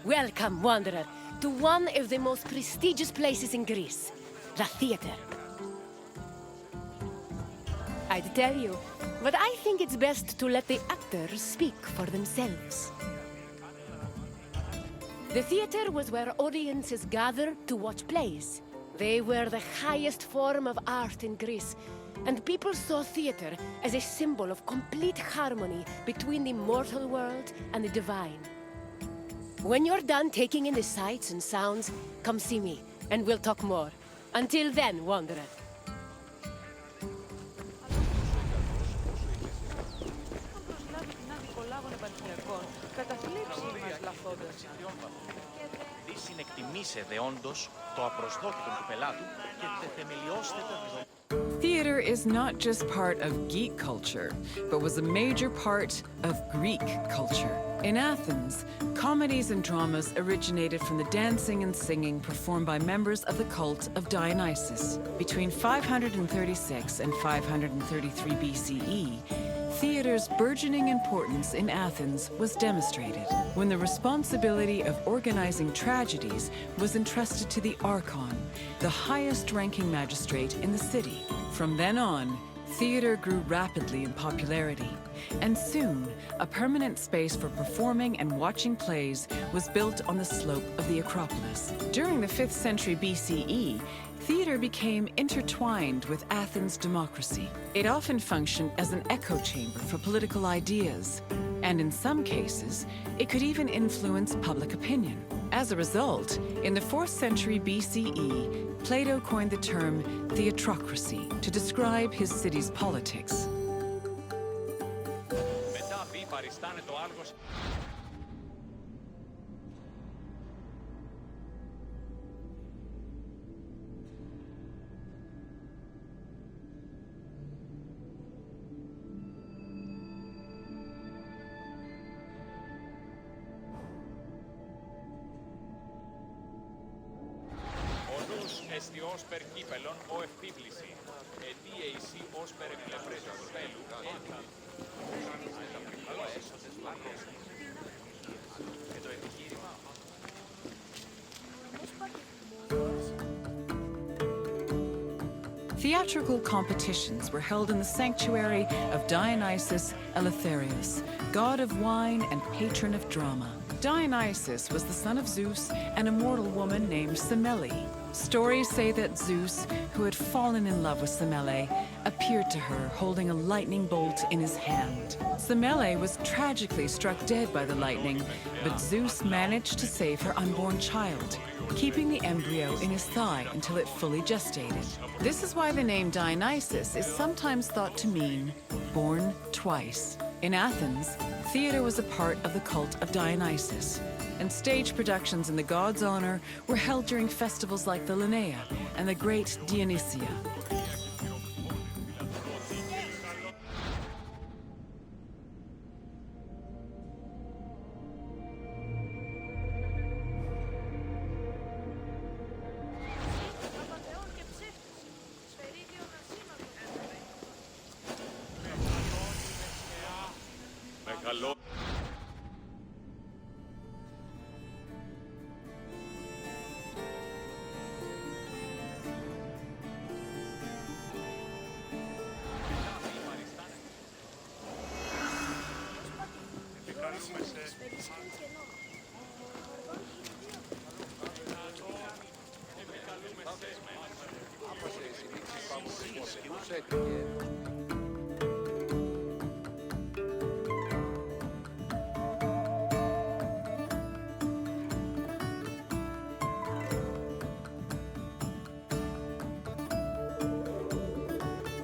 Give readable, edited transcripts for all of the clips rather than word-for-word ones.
Welcome, wanderer, to one of the most prestigious places in Greece, the theater. I'd tell you, but I think it's best to let the actors speak for themselves. The theater was where audiences gathered to watch plays. They were the highest form of art in Greece, and people saw theater as a symbol of complete harmony between the mortal world and the divine. When you're done taking in the sights and sounds, come see me, and we'll talk more. Until then, wanderer. Theater is not just part of geek culture, but was a major part of Greek culture. In Athens, comedies and dramas originated from the dancing and singing performed by members of the cult of Dionysus. Between 536 and 533 BCE, theater's burgeoning importance in Athens was demonstrated when the responsibility of organizing tragedies was entrusted to the archon, the highest-ranking magistrate in the city. From then on, theater grew rapidly in popularity, and soon a permanent space for performing and watching plays was built on the slope of the Acropolis. During the 5th century BCE, theater became intertwined with Athens' democracy. It often functioned as an echo chamber for political ideas, and in some cases, it could even influence public opinion. As a result, in the 4th century BCE, Plato coined the term theatrocracy to describe his city's politics. Εστι ως περ κύπελον ο ευπίπληση, ετί εισί ως περ εκλευρές του βέλου, έτα. Αλλά έσωτες λαγές. Και το επιχείρημα. Theatrical competitions were held in the sanctuary of Dionysus Eleutherius, god of wine and patron of drama. Dionysus was the son of Zeus and a mortal woman named Semele. Stories say that Zeus, who had fallen in love with Semele, appeared to her holding a lightning bolt in his hand. Semele was tragically struck dead by the lightning, but Zeus managed to save her unborn child, keeping the embryo in his thigh until it fully gestated. This is why the name Dionysus is sometimes thought to mean born twice. In Athens, theater was a part of the cult of Dionysus, and stage productions in the god's honor were held during festivals like the Linnaea and the Great Dionysia.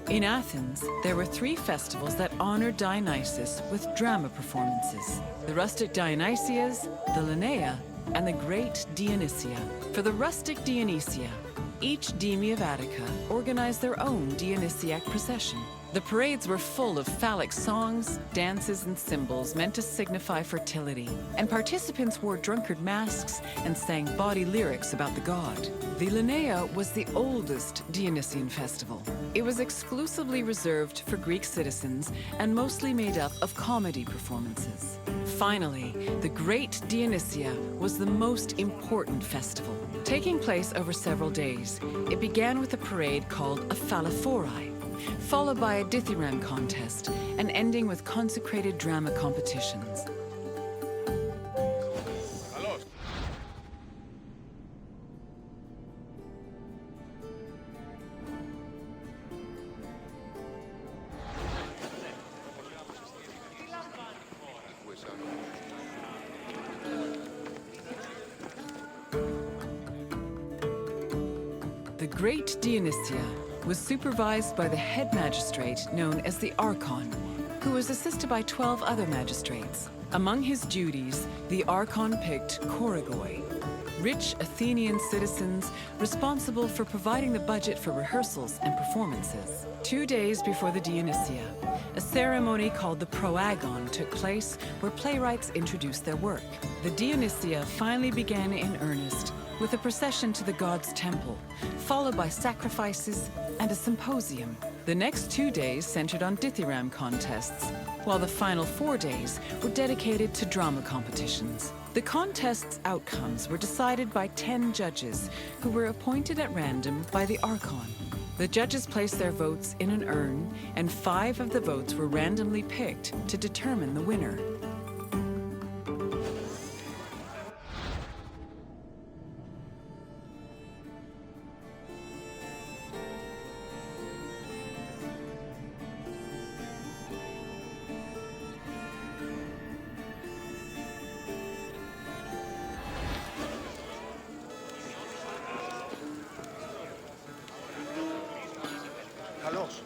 In Athens, there were 3 festivals that honored Dionysus with drama performances: the rustic Dionysias, the Linnaea, and the Great Dionysia. For the rustic Dionysia, each deme of Attica organized their own Dionysiac procession. The parades were full of phallic songs, dances, and symbols meant to signify fertility, and participants wore drunkard masks and sang bawdy lyrics about the god. The Linnaea was the oldest Dionysian festival. It was exclusively reserved for Greek citizens and mostly made up of comedy performances. Finally, the Great Dionysia was the most important festival. Taking place over several days, it began with a parade called a phallophori, followed by a dithyramb contest, and ending with consecrated drama competitions. The Great Dionysia was supervised by the head magistrate known as the Archon, who was assisted by 12 other magistrates. Among his duties, the Archon picked choregoi, rich Athenian citizens responsible for providing the budget for rehearsals and performances. 2 days before the Dionysia, a ceremony called the Proagon took place where playwrights introduced their work. The Dionysia finally began in earnest with a procession to the god's temple, followed by sacrifices and a symposium. The next 2 days centered on dithyramb contests, while the final 4 days were dedicated to drama competitions. The contest's outcomes were decided by 10 judges who were appointed at random by the Archon. The judges placed their votes in an urn, and 5 of the votes were randomly picked to determine the winner. Καλώς.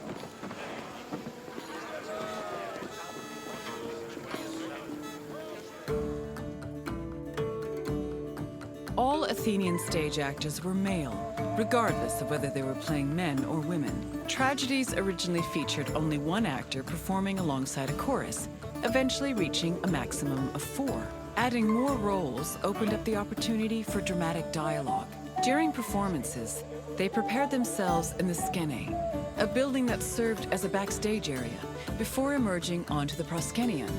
All Athenian stage actors were male, regardless of whether they were playing men or women. Tragedies originally featured only one actor performing alongside a chorus, eventually reaching a maximum of 4. Adding more roles opened up the opportunity for dramatic dialogue. During performances, they prepared themselves in the skene, a building that served as a backstage area, before emerging onto the proskenion,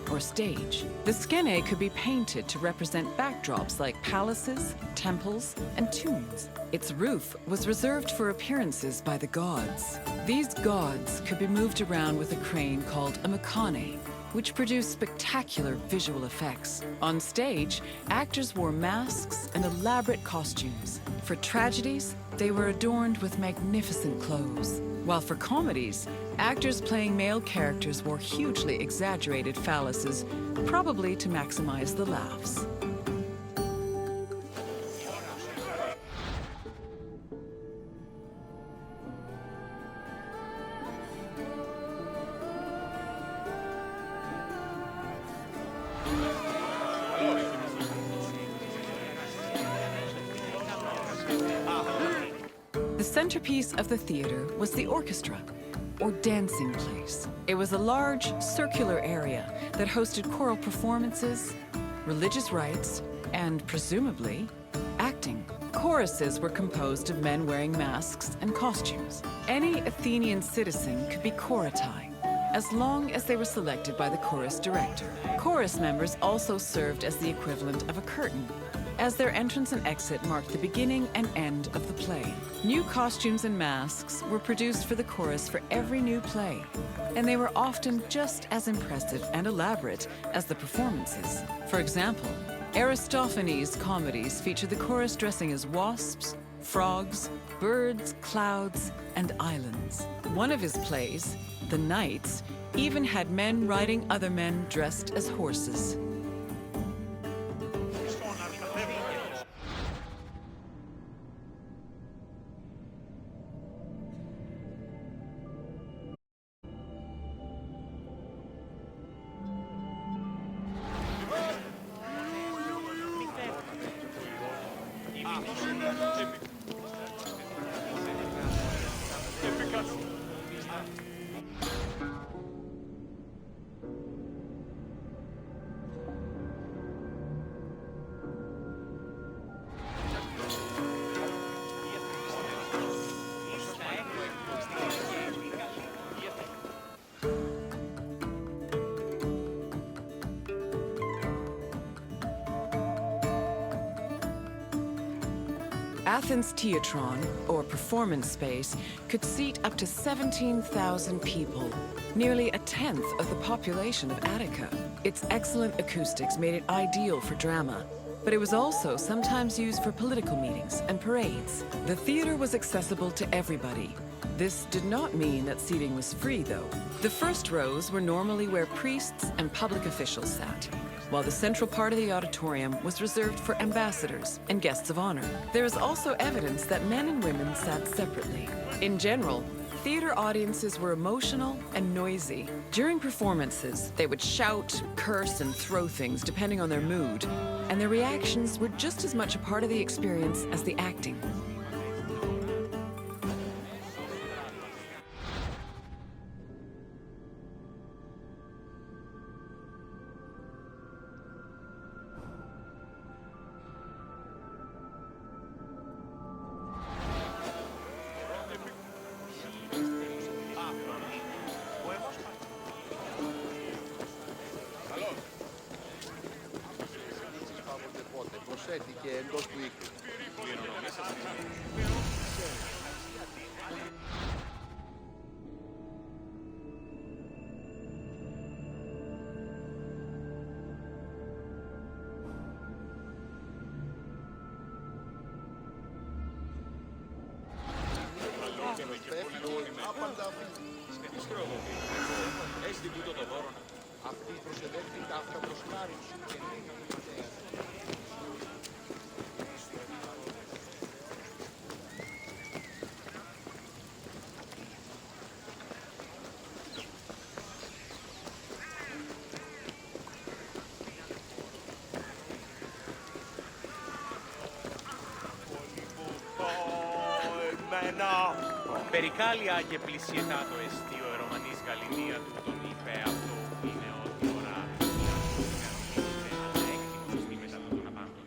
or stage. The skene could be painted to represent backdrops like palaces, temples, and tombs. Its roof was reserved for appearances by the gods. These gods could be moved around with a crane called a mechane, which produced spectacular visual effects. On stage, actors wore masks and elaborate costumes. For tragedies, they were adorned with magnificent clothes. While for comedies, actors playing male characters wore hugely exaggerated phalluses, probably to maximize the laughs. The centerpiece of the theater was the orchestra, or dancing place. It was a large, circular area that hosted choral performances, religious rites, and, presumably, acting. Choruses were composed of men wearing masks and costumes. Any Athenian citizen could be choritai, as long as they were selected by the chorus director. Chorus members also served as the equivalent of a curtain, as their entrance and exit marked the beginning and end of the play. New costumes and masks were produced for the chorus for every new play, and they were often just as impressive and elaborate as the performances. For example, Aristophanes' comedies featured the chorus dressing as wasps, frogs, birds, clouds, and islands. One of his plays, The Knights, even had men riding other men dressed as horses. Athens' Theatron, or performance space, could seat up to 17,000 people, nearly a tenth of the population of Attica. Its excellent acoustics made it ideal for drama, but it was also sometimes used for political meetings and parades. The theater was accessible to everybody. This did not mean that seating was free, though. The first rows were normally where priests and public officials sat, while the central part of the auditorium was reserved for ambassadors and guests of honor. There is also evidence that men and women sat separately. In general, theater audiences were emotional and noisy. During performances, they would shout, curse, and throw things depending on their mood, and their reactions were just as much a part of the experience as the acting. Προσθέθηκε εντός του οίκου. Αυτή προσεδέχθη ταύτα προς χάρη σου. Περικάλια και πλησιετάτο εστί ο ερομανής Γαληνία του τον είπε αυτό που είναι ότι ώρα αλλά έκτιμος μη μετά των απάντων.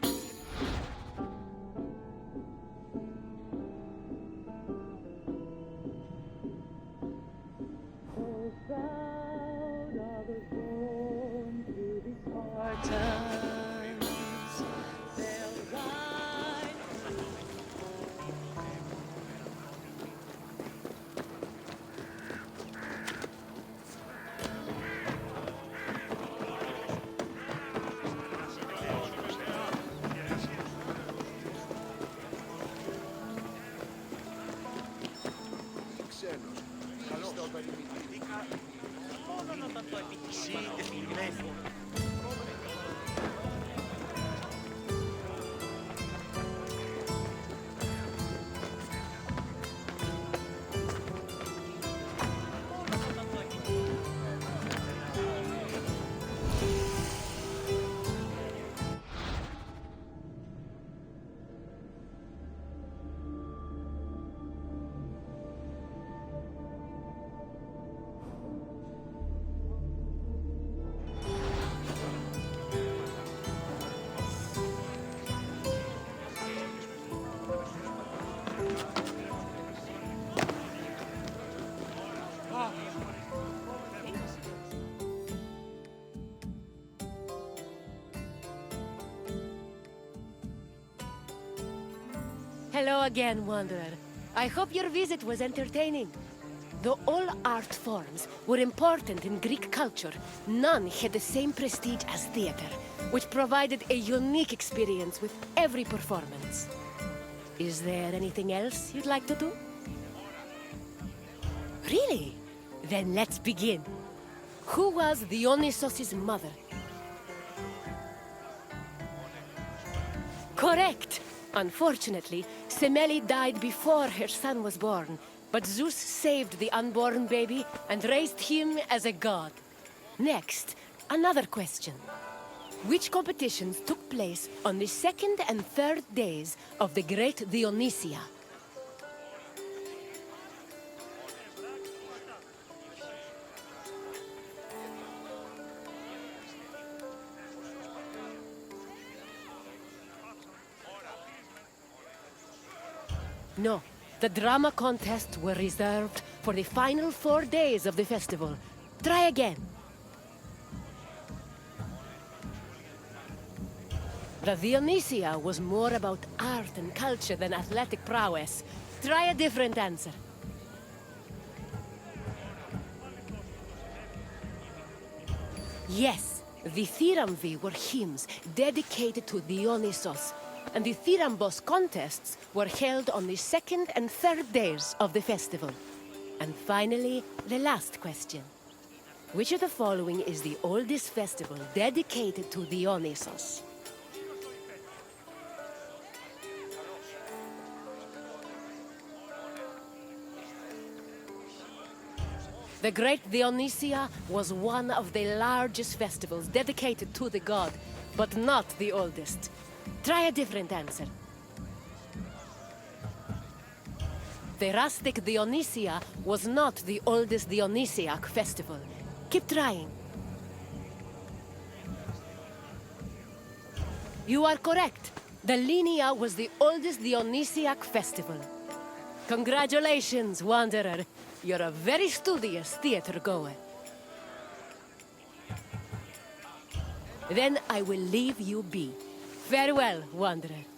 Hello again, Wanderer. I hope your visit was entertaining. Though all art forms were important in Greek culture, none had the same prestige as theater, which provided a unique experience with every performance. Is there anything else you'd like to do? Really? Then let's begin. Who was Dionysos' mother? Correct! Unfortunately, Semele died before her son was born, but Zeus saved the unborn baby and raised him as a god. Next, another question. Which competitions took place on the second and third days of the Great Dionysia? No, the drama contests were reserved for the final 4 days of the festival. Try again. The Dionysia was more about art and culture than athletic prowess. Try a different answer. Yes, the Thiramvi were hymns dedicated to Dionysos, and the Thirambos contests were held on the second and third days of the festival. And finally, the last question. Which of the following is the oldest festival dedicated to Dionysos? The Great Dionysia was one of the largest festivals dedicated to the god, but not the oldest. Try a different answer. The rustic Dionysia was not the oldest Dionysiac festival. Keep trying. You are correct. The Linnea was the oldest Dionysiac festival. Congratulations, Wanderer. You're a very studious theater goer. Then I will leave you be. Farewell, Wanderer.